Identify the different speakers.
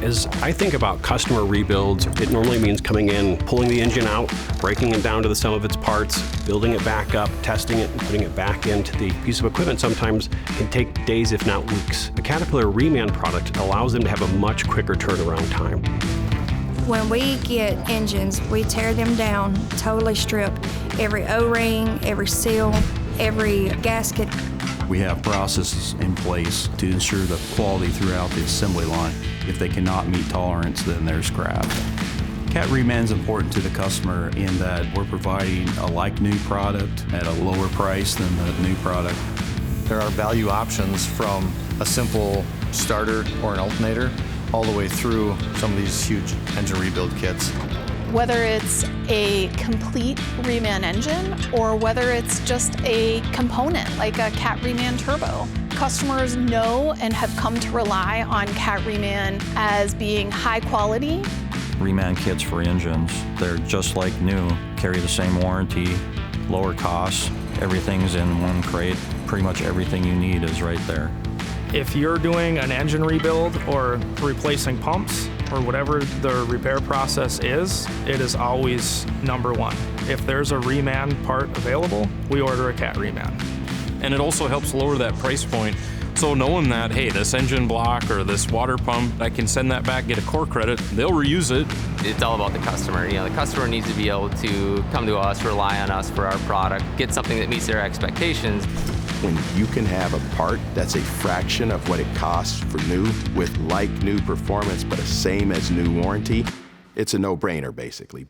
Speaker 1: As I think about customer rebuilds, it normally means coming in, pulling the engine out, breaking it down to the sum of its parts, building it back up, testing it, and putting it back into the piece of equipment. Sometimes can take days, if not weeks. The Caterpillar Reman product allows them to have a much quicker turnaround time.
Speaker 2: When we get engines, we tear them down, totally strip every O-ring, every seal, every gasket.
Speaker 3: We have processes in place to ensure the quality throughout the assembly line. If they cannot meet tolerance, then they're scrapped. Cat Reman is important to the customer in that we're providing a like-new product at a lower price than the new product.
Speaker 4: There are value options from a simple starter or an alternator all the way through some of these huge engine rebuild kits.
Speaker 5: Whether it's a complete Reman engine or whether it's just a component like a Cat Reman turbo, customers know and have come to rely on Cat Reman as being high quality.
Speaker 6: Reman kits for engines, they're just like new, carry the same warranty, lower costs, everything's in one crate. Pretty much everything you need is right there.
Speaker 7: If you're doing an engine rebuild or replacing pumps or whatever the repair process is, it is always number one. If there's a Reman part available, we order a Cat Reman.
Speaker 8: And it also helps lower that price point. So knowing that, hey, this engine block or this water pump, I can send that back, get a core credit, they'll reuse it.
Speaker 9: It's all about the customer. The customer needs to be able to come to us, rely on us for our product, get something that meets their expectations.
Speaker 10: When you can have a part that's a fraction of what it costs for new, with like new performance but a same as new warranty, it's a no-brainer basically.